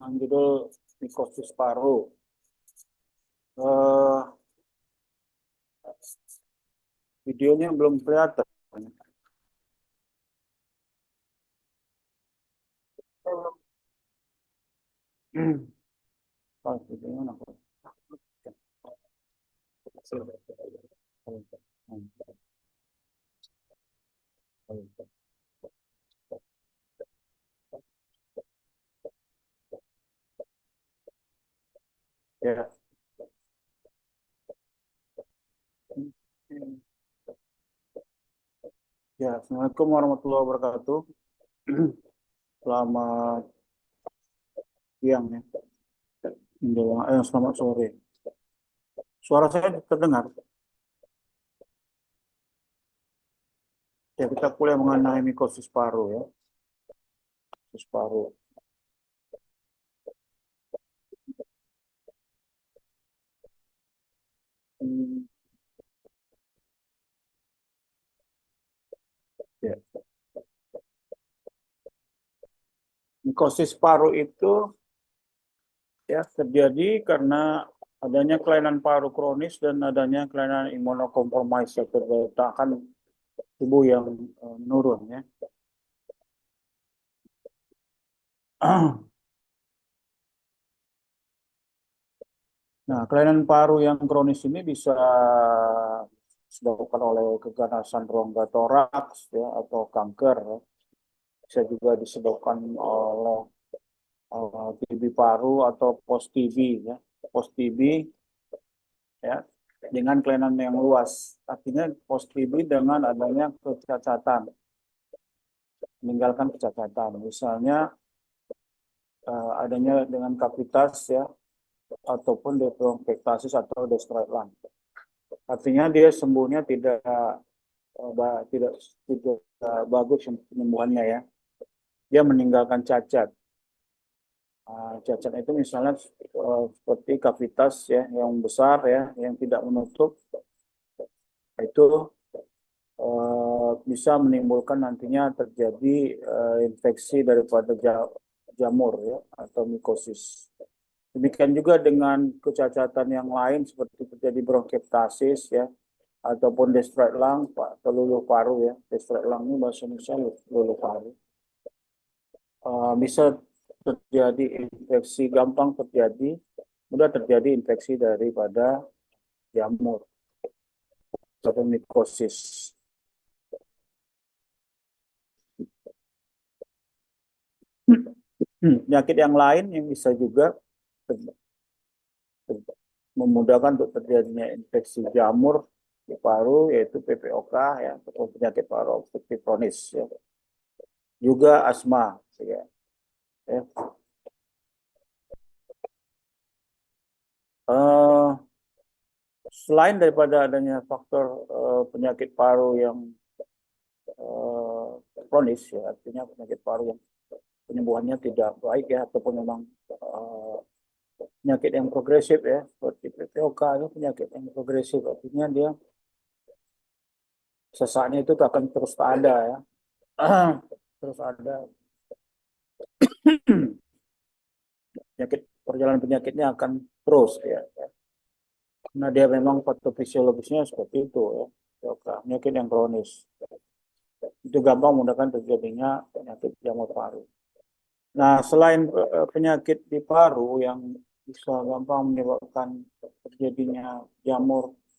judul mikosis paru. Eh, Videonya belum kelihatan. Oh, videonya mana? Ya. Ya, Assalamualaikum warahmatullahi wabarakatuh. Selamat siang ya. Selamat sore. Suara saya terdengar. Ya, kita kuliah mengenai mikosis paru ya. Mikosis paru. Hmm, ya. Mikosis paru itu ya terjadi karena adanya kelainan paru kronis dan adanya kelainan imunokompromis atau daya tahan tubuh yang menurun ya. Nah, kelainan paru yang kronis ini bisa disebabkan oleh keganasan rongga toraks ya atau kanker ya. Bisa juga disebabkan oleh TB paru atau post TB ya. Post TB ya dengan kelainan yang luas. Artinya post TB dengan adanya kecacatan, meninggalkan kecacatan. Misalnya adanya dengan kavitas ya ataupun bronkiektasis atau destroyed lung. Artinya dia sembuhnya tidak tidak bagus penyembuhannya ya. Dia meninggalkan cacat. Cacat itu misalnya seperti kavitas ya yang besar ya yang tidak menutup itu bisa menimbulkan nantinya terjadi infeksi daripada jamur ya atau mikosis. Demikian juga dengan kecacatan yang lain seperti terjadi bronkiektasis ya ataupun destroyed lung atau luluh paru ya. Destroyed lung ini bahasa Indonesia luluh paru. Bisa terjadi infeksi, gampang terjadi, mudah terjadi infeksi daripada jamur atau mikosis. Penyakit yang lain yang bisa juga memudahkan untuk terjadinya infeksi jamur di paru yaitu PPOK ya atau penyakit paru obstruktif kronis ya. Juga asma ya. Selain daripada adanya faktor penyakit paru yang kronis ya artinya penyakit paru yang penyembuhannya tidak baik ya ataupun memang penyakit yang progresif ya seperti PPOK itu penyakit yang progresif artinya dia sesaknya itu akan terus ada ya terus ada penyakit perjalanan penyakitnya akan terus ya karena dia memang patofisiologisnya seperti itu ya PPOK penyakit yang kronis itu gampang menggunakan terjadinya penyakit jamur paru. Nah, selain penyakit di paru yang bisa gampang menyebabkan terjadinya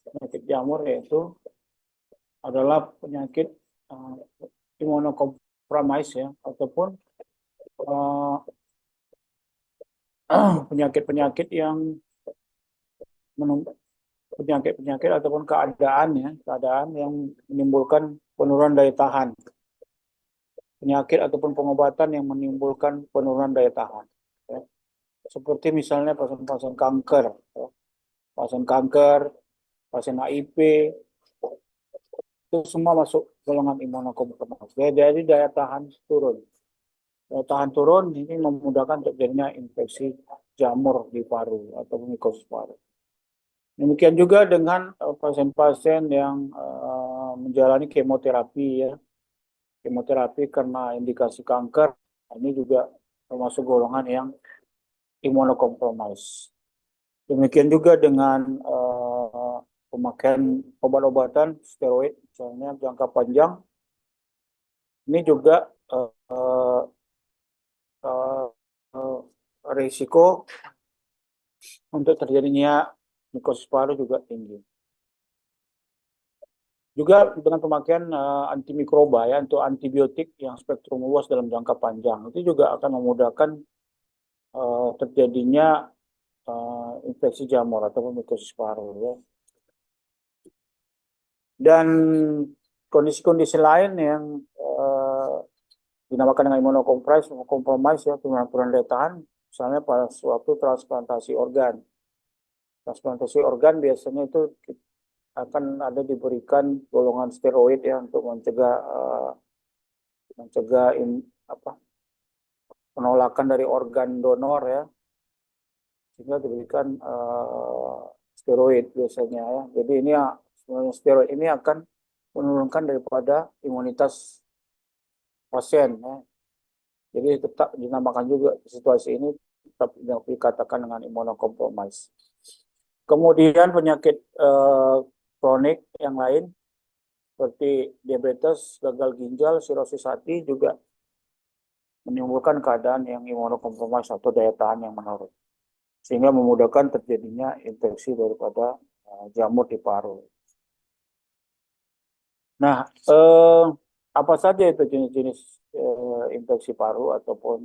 penyakit jamur yaitu adalah penyakit imunokompromis ya, ataupun penyakit-penyakit yang penyakit-penyakit ataupun keadaan yang menimbulkan penurunan daya tahan. Penyakit ataupun pengobatan yang menimbulkan penurunan daya tahan. Ya. Seperti misalnya pasien-pasien kanker, ya. Pasien HIV, itu semua masuk golongan imunokompromis. Jadi daya tahan turun. Daya tahan turun ini memudahkan terjadinya infeksi jamur di paru atau mikosis paru. Demikian juga dengan pasien-pasien yang menjalani kemoterapi ya. Kemoterapi karena indikasi kanker, ini juga termasuk golongan yang imunokompromis. Demikian juga dengan pemakaian obat-obatan steroid, misalnya jangka panjang, ini juga risiko untuk terjadinya mikosis paru juga tinggi. Juga dengan pemakaian antimikroba ya, untuk antibiotik yang spektrum luas dalam jangka panjang, itu juga akan memudahkan terjadinya infeksi jamur atau mikosis paru ya. Dan kondisi-kondisi lain yang dinamakan dengan imunokompromis ya, penurunan daya tahan, misalnya pada suatu transplantasi organ. Transplantasi organ biasanya itu akan ada diberikan golongan steroid ya untuk mencegah penolakan dari organ donor ya, sehingga diberikan steroid biasanya ya. Jadi ini sebenarnya steroid ini akan menurunkan daripada imunitas pasien ya. Jadi tetap dinamakan juga situasi ini tetap dikatakan dengan imunokompromis. Kemudian penyakit kronik yang lain seperti diabetes, gagal ginjal, sirosis hati juga menimbulkan keadaan yang imunokompromis atau daya tahan yang menurun, sehingga memudahkan terjadinya infeksi daripada jamur di paru. Nah, apa saja itu jenis-jenis infeksi paru ataupun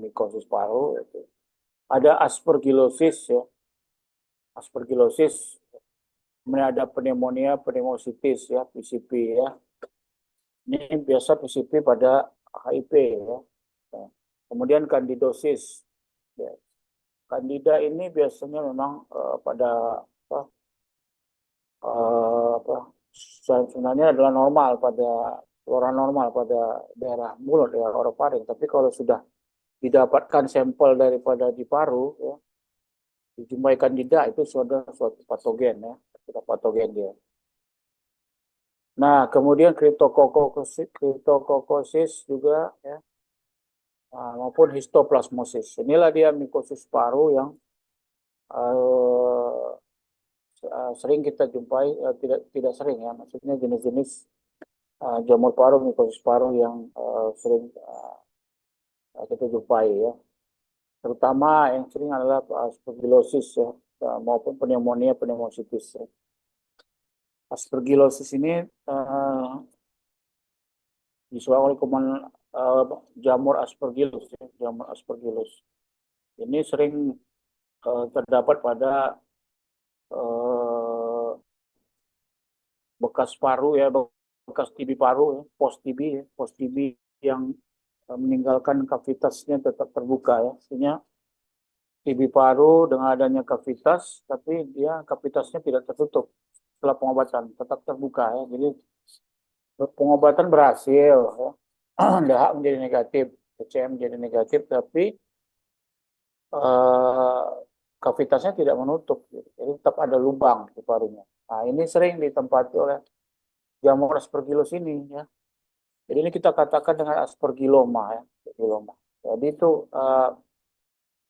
mikosis paru? Ada aspergillosis ya, aspergillosis, kemudian ada pneumonia, pneumocystis ya, PCP ya. Ini biasa PCP pada HIV ya. Kemudian kandidosis. Ya. Candida ini biasanya memang pada sebenarnya adalah normal pada orang normal pada daerah mulut ya, orofaring. Tapi kalau sudah didapatkan sampel daripada di paru ya, dijumpai Candida, itu sudah suatu patogen ya, sudah patogen dia. Nah, kemudian cryptococcosis juga ya, maupun histoplasmosis. Inilah dia mikosis paru yang sering kita jumpai, tidak sering ya, maksudnya jenis-jenis jamur paru, mikosis paru yang sering kita jumpai ya. Terutama yang sering adalah aspergillosis ya, maupun pneumonia, pneumocystis. Ya. Aspergillosis ini disebabkan oleh kuman jamur aspergillus ya, jamur aspergillus. Ini sering terdapat pada bekas paru ya, bekas TB paru ya, post TB yang meninggalkan kavitasnya tetap terbuka ya. Artinya TB paru dengan adanya kavitas, tapi dia kavitasnya tidak tertutup setelah pengobatan, tetap terbuka ya. Jadi pengobatan berhasil ya. DH menjadi negatif, TCM menjadi negatif, tapi kavitasnya tidak menutup, gitu. Jadi tetap ada lubang di parunya. Nah, ini sering ditempati oleh jamur aspergillus ini ya. Jadi ini kita katakan dengan aspergilloma ya, aspergilloma. Jadi itu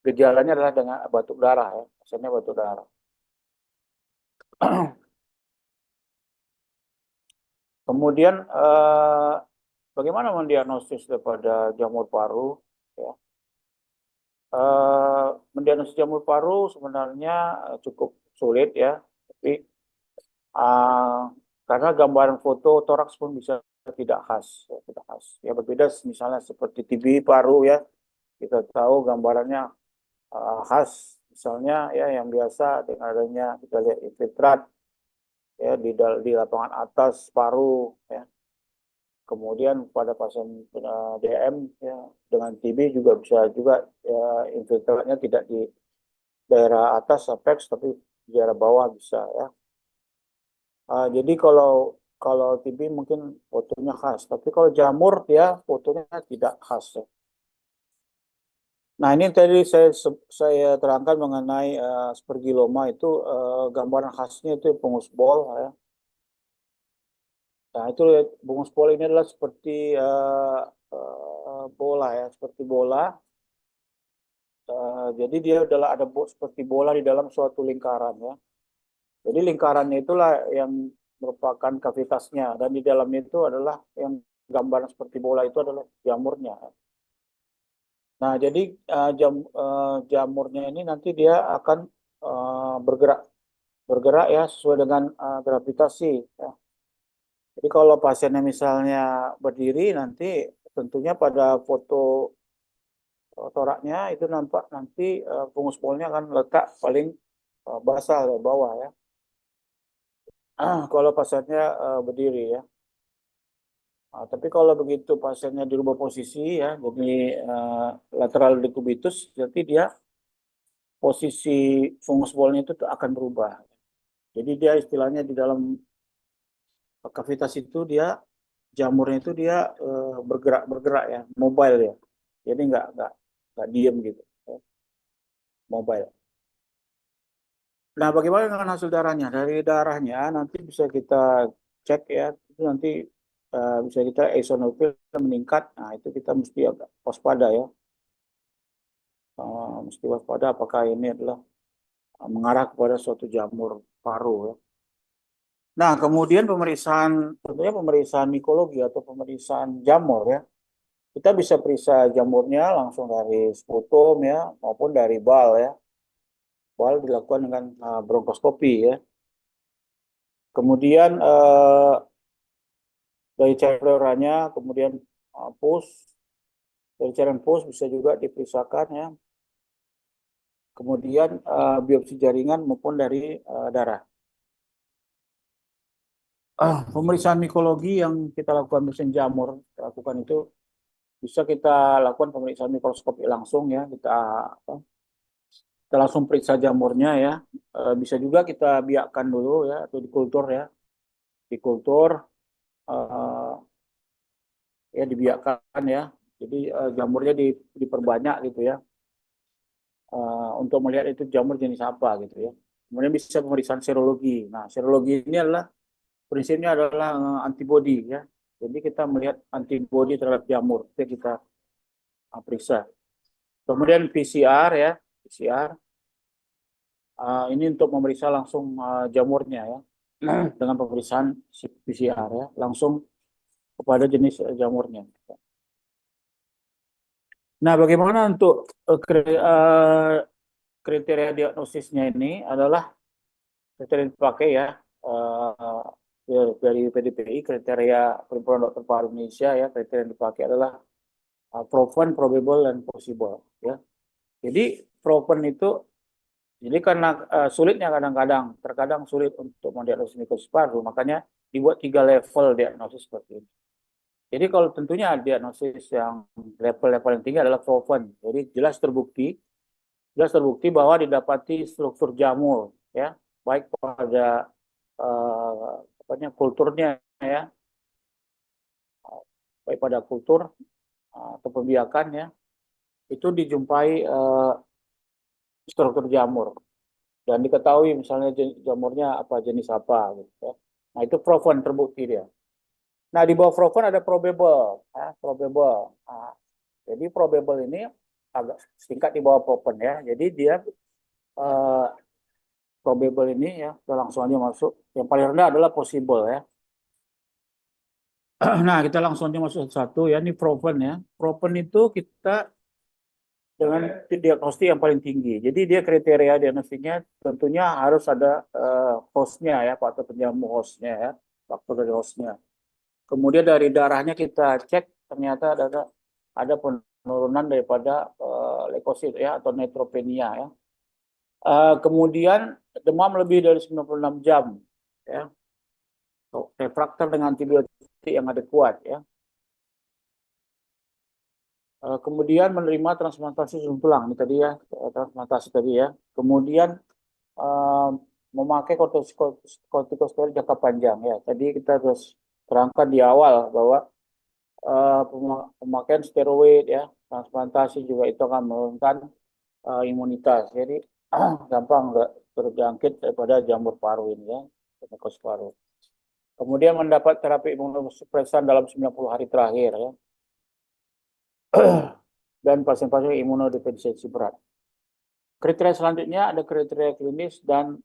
gejalanya adalah dengan batuk darah ya, maksudnya batuk darah. Kemudian bagaimana mendiagnosis daripada jamur paru? Ya. Mendiagnosis jamur paru sebenarnya cukup sulit ya, tapi karena gambaran foto toraks pun bisa tidak khas, ya, tidak khas. Ya berbeda misalnya seperti TB paru ya, kita tahu gambarannya khas, misalnya ya yang biasa dengan adanya kita lihat infiltrat ya di lapangan atas paru ya. Kemudian pada pasien DM ya dengan TB juga bisa juga ya, infiltratnya tidak di daerah atas apex tapi di daerah bawah bisa ya. Jadi kalau TB mungkin fotonya khas, tapi kalau jamur ya fotonya tidak khas ya. Nah, ini tadi saya terangkan mengenai aspergilloma itu gambaran khasnya itu bungus bol ya. Nah, itu bungus bol ini adalah seperti bola ya, seperti bola. Jadi dia adalah ada seperti bola di dalam suatu lingkaran ya. Jadi lingkarannya itulah yang merupakan kavitasnya dan di dalamnya itu adalah yang gambaran seperti bola itu adalah jamurnya. Nah, jadi jamurnya ini nanti dia akan bergerak bergerak ya sesuai dengan gravitasi. Ya. Jadi kalau pasiennya misalnya berdiri nanti tentunya pada foto toraknya itu nampak nanti fungus polnya akan letak paling basal di bawah ya. Kalau pasiennya berdiri ya. Tapi kalau begitu pasiennya dirubah posisi ya, jadi lateral decubitus, jadi dia posisi fungus bolnya itu akan berubah. Jadi dia istilahnya di dalam kavitas itu dia jamurnya itu dia bergerak bergerak ya, mobile ya. Jadi nggak diem gitu, ya, mobile. Nah, bagaimana dengan hasil darahnya? Dari darahnya nanti bisa kita cek ya, itu nanti bisa kita eosinofil meningkat. Nah, itu kita mesti agak waspada ya. Mesti waspada apakah ini adalah mengarah kepada suatu jamur paru ya. Nah, kemudian pemeriksaan tentunya pemeriksaan mikologi atau pemeriksaan jamur ya. Kita bisa periksa jamurnya langsung dari sputum ya maupun dari bal ya. Bal dilakukan dengan bronkoskopi ya. Kemudian dari cairannya, kemudian pus, dari cairan pus bisa juga diperiksakan ya. Kemudian biopsi jaringan maupun dari darah. Pemeriksaan mikologi yang kita lakukan mesin jamur, kita lakukan itu bisa kita lakukan pemeriksaan mikroskopi langsung ya, kita langsung periksa jamurnya ya. Bisa juga kita biakkan dulu ya atau dikultur ya, dikultur ya dibiakkan ya. Jadi jamurnya diperbanyak gitu ya, untuk melihat itu jamur jenis apa gitu ya. Kemudian bisa pemeriksaan serologi. Nah, serologi ini adalah prinsipnya adalah antibodi ya. Jadi kita melihat antibodi terhadap jamur, itu kita periksa. Kemudian PCR ya, PCR ini untuk memeriksa langsung jamurnya ya, dengan pemeriksaan PCR ya, langsung kepada jenis jamurnya. Nah, bagaimana untuk kriteria diagnosisnya ini adalah kriteria yang dipakai ya, dari PDPI, kriteria Perhimpunan Dokter Paru Indonesia ya, kriteria yang dipakai adalah proven, probable, dan possible ya. Jadi proven itu jadi karena sulitnya terkadang sulit untuk mendiagnosis mikosis paru, makanya dibuat 3 level diagnosis seperti ini. Jadi kalau tentunya diagnosis yang level-level yang tinggi adalah proven. Jadi jelas terbukti bahwa didapati struktur jamur ya, baik pada kulturnya ya, baik pada kultur atau pembiakan ya, itu dijumpai struktur jamur dan diketahui misalnya jamurnya apa jenis apa gitu ya. Nah, itu proven terbukti dia. Nah, di bawah proven ada probable ya, probable. Nah, jadi probable ini agak singkat di bawah proven ya. Jadi dia probable ini ya, kita langsung aja masuk. Yang paling rendah adalah possible ya. Nah, kita langsung aja masuk satu ya, ini proven ya. Proven itu kita dengan diagnostik yang paling tinggi. Jadi dia kriteria diagnostiknya tentunya harus ada hostnya ya, faktor penjamu hostnya ya, faktor dari hostnya. Kemudian dari darahnya kita cek ternyata ada penurunan daripada leukosit ya atau neutropenia ya. Kemudian demam lebih dari 96 jam ya. Refraktor dengan antibiotik yang adekuat ya. Kemudian menerima transplantasi sum tulang ini tadi ya, transplantasi tadi ya. Kemudian memakai kortikosteroid jangka panjang ya. Tadi kita terus terangkan di awal bahwa pemakaian steroid ya, transplantasi juga itu akan menurunkan imunitas. Jadi gampang terjangkit daripada jamur paru ini ya, mikosis paru. Kemudian mendapat terapi imunosupresan dalam 90 hari terakhir ya. Dan pasien-pasien imunodefinsiensi berat. Kriteria selanjutnya ada kriteria klinis dan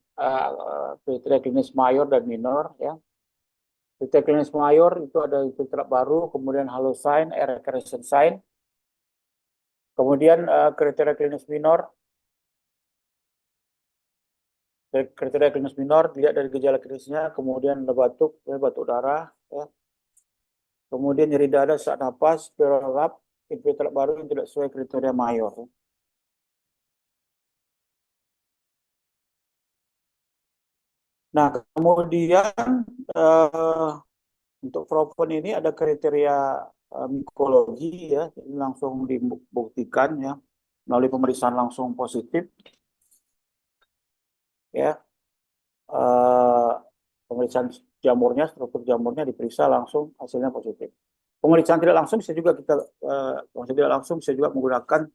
kriteria klinis mayor dan minor ya. Kriteria klinis mayor itu ada filtrate baru, kemudian halosign, recurrent sign. Kemudian kriteria klinis minor, dilihat dari gejala klinisnya, kemudian ada batuk, batuk darah, ya. Kemudian nyeri dada saat napas, perorap, infiltrat baru yang tidak sesuai kriteria mayor. Nah, kemudian untuk Propon ini ada kriteria mikologi ya, ini langsung dibuktikan ya melalui pemeriksaan langsung positif ya. Eh, Pemeriksaan jamurnya, struktur jamurnya diperiksa langsung hasilnya positif. Pemeriksaan tidak langsung bisa juga tidak langsung bisa juga menggunakan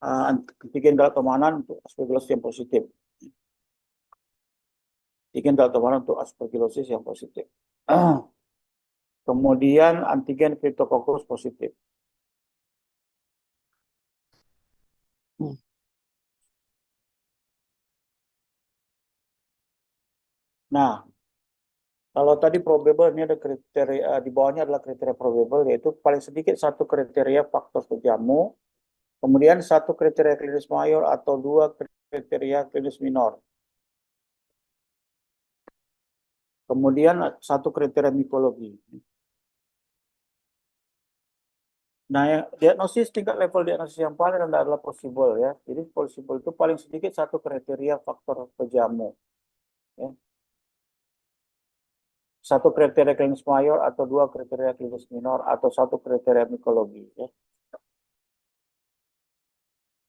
antigen galaktomanan untuk aspergillosis yang positif. Antigen galaktomanan untuk aspergillosis yang positif. Kemudian antigen Cryptococcus positif. Nah, kalau tadi probable ini ada kriteria di bawahnya adalah kriteria probable, yaitu paling sedikit satu kriteria faktor penjamu, kemudian satu kriteria klinis mayor atau dua kriteria klinis minor. Kemudian satu kriteria mikologi. Nah, diagnosis tingkat level diagnosis yang paling rendah adalah possible ya. Jadi possible itu paling sedikit satu kriteria faktor penjamu. Ya. Satu kriteria klinis mayor atau dua kriteria klinis minor atau satu kriteria mikologi. Ya.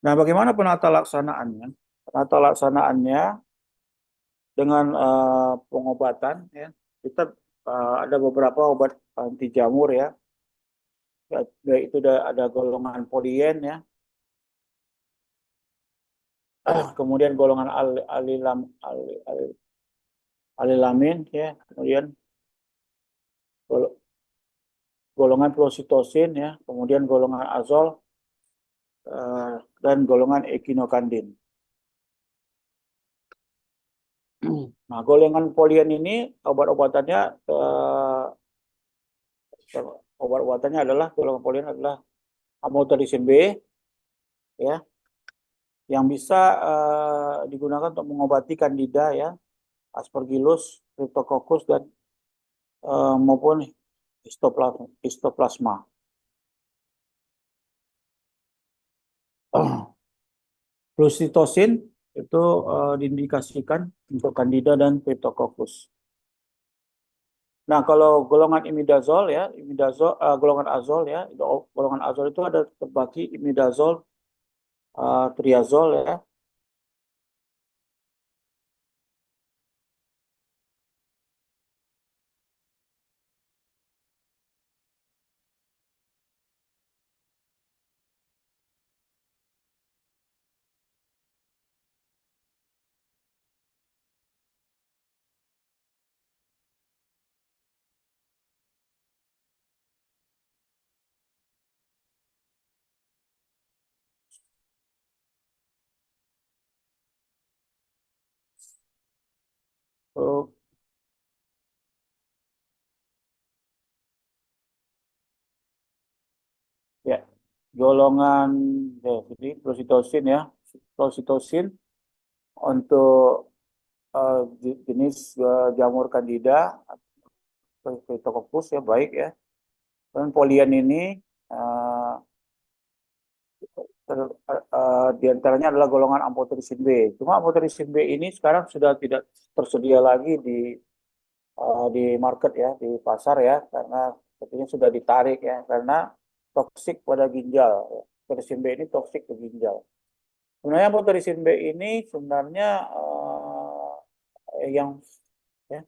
Nah, bagaimana penata laksanaannya? Penata laksanaannya dengan pengobatan ya. Kita ada beberapa obat anti jamur ya. Itu ada golongan polien ya. Kemudian golongan alilamin ya. Kemudian golongan fluoxetine ya. Kemudian golongan azol dan golongan ekinokandin. Nah, golongan polien ini obat-obatannya adalah golongan polien adalah amlodipine B ya, yang bisa digunakan untuk mengobati Candida ya, Aspergillus, Cryptococcus dan maupun histoplasma. Fluoxetine itu diindikasikan untuk Candida dan Cryptococcus. Nah, kalau golongan imidazol ya, golongan azol ya, golongan azol itu ada terbagi imidazol, triazol ya. Oh, ya, golongan jadi fluoxetine ya, fluoxetine untuk jenis jamur Candida atau Cryptococcus ya baik ya. Dan polien ini uh, di antaranya adalah golongan amphotericin B. Cuma amphotericin B ini sekarang sudah tidak tersedia lagi di market ya, di pasar ya, karena sepertinya sudah ditarik ya, karena toksik pada ginjal. Amphotericin B ini toksik ke ginjal. Sebenarnya amphotericin B ini sebenarnya yang ya,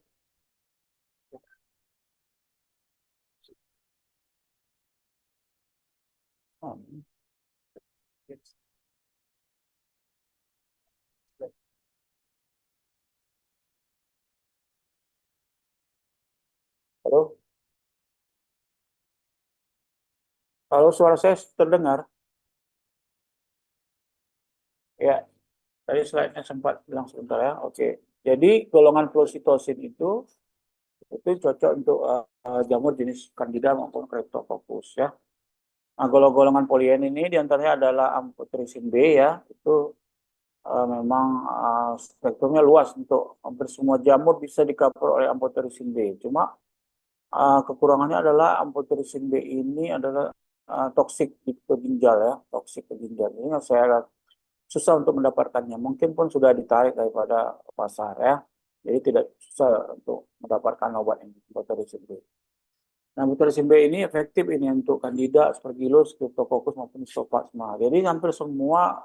halo, kalau suara saya terdengar ya. Tadi slide-nya sempat bilang sebentar ya. Oke. Jadi golongan flositosin itu cocok untuk jamur jenis Candida maupun Cryptococcus ya. Nah, golongan polien ini diantaranya adalah amphotericin B ya. Itu memang spektrumnya luas untuk hampir semua jamur bisa di-cover oleh amphotericin B. Cuma kekurangannya adalah amphotericin B ini adalah toksik ke ginjal ya, toksik ke ginjal. Ini yang saya susah untuk mendapatkannya. Mungkin pun sudah ditarik daripada pasar ya. Jadi tidak susah untuk mendapatkan obat ini, amphotericin B. Nah, amphotericin B ini efektif ini untuk Candida, Aspergillus, Cryptococcus maupun Histoplasma. Jadi hampir semua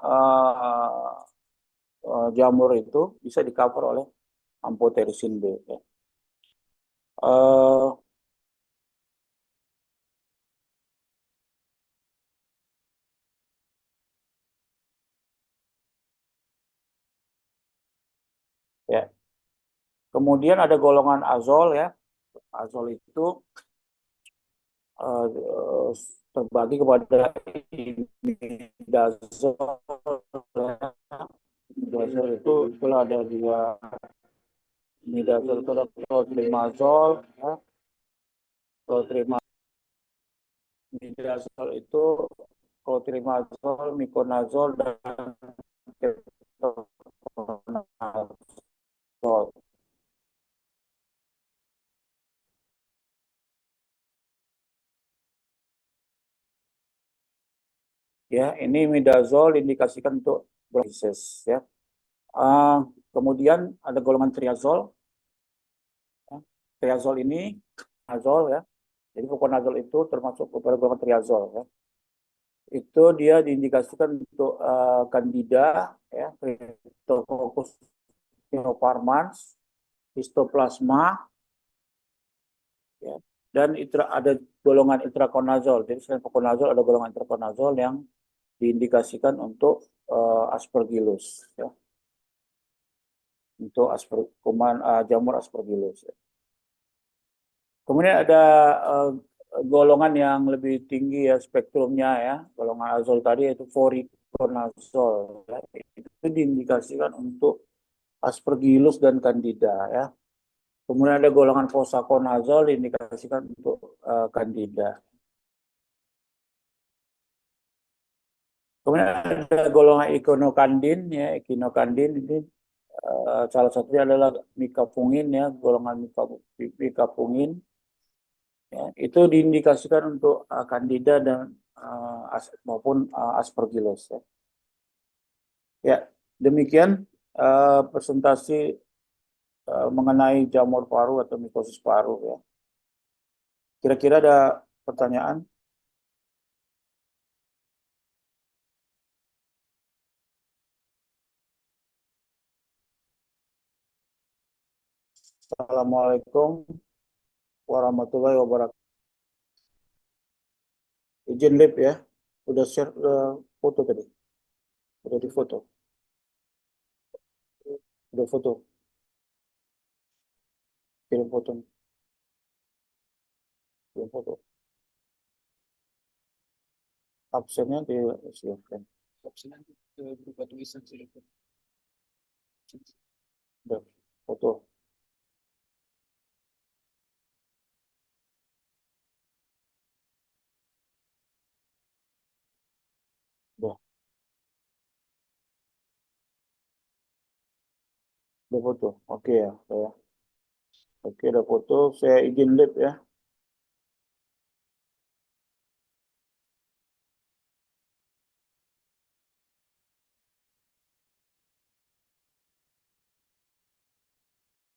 jamur itu bisa di-cover oleh amphotericin B. Ya. Uh, ya. Kemudian ada golongan azol ya. Azol itu uh, terbagi kepada imidazol. Imidazol itu kalau ada dua imidazol itu ada clotrimazol, ya. Imidazol itu clotrimazol, miconazol dan ketoconazol. Ya, ini imidazol indikasikan untuk bronkitis ya. Kemudian ada golongan triazol. Ya. Triazol ini azol ya. Jadi fluconazol itu termasuk kepada golongan triazol ya. Itu dia diindikasikan untuk Candida ya, Cryptococcus pyoparmans, Histoplasma ya. Dan ada golongan intraconazol. Jadi selain fluconazol ada golongan intraconazol yang diindikasikan untuk Aspergillus ya. Untuk jamur Aspergillus ya. Kemudian ada golongan yang lebih tinggi ya spektrumnya ya. Golongan azol tadi yaitu voriconazol ya. Itu diindikasikan untuk Aspergillus dan Candida ya. Kemudian ada golongan posaconazol diindikasikan untuk Candida. Kemudian ada golongan echinocandin ya, echinocandin ini salah satunya adalah micafungin ya, golongan micafungin ya, itu diindikasikan untuk Candida dan maupun Aspergillus ya. Ya, demikian presentasi mengenai jamur paru atau mikosis paru ya. Kira-kira ada pertanyaan? Assalamualaikum warahmatullahi wabarakatuh. Izin live ya. Udah share foto tadi. Udah di foto. Udah foto. Kirim foto. Kirim foto. Absennya disiapkan. Absennya berupa tulisan silakan. Udah foto. Udah foto. Oke ya. Saya. Oke, udah foto. Saya izin live ya.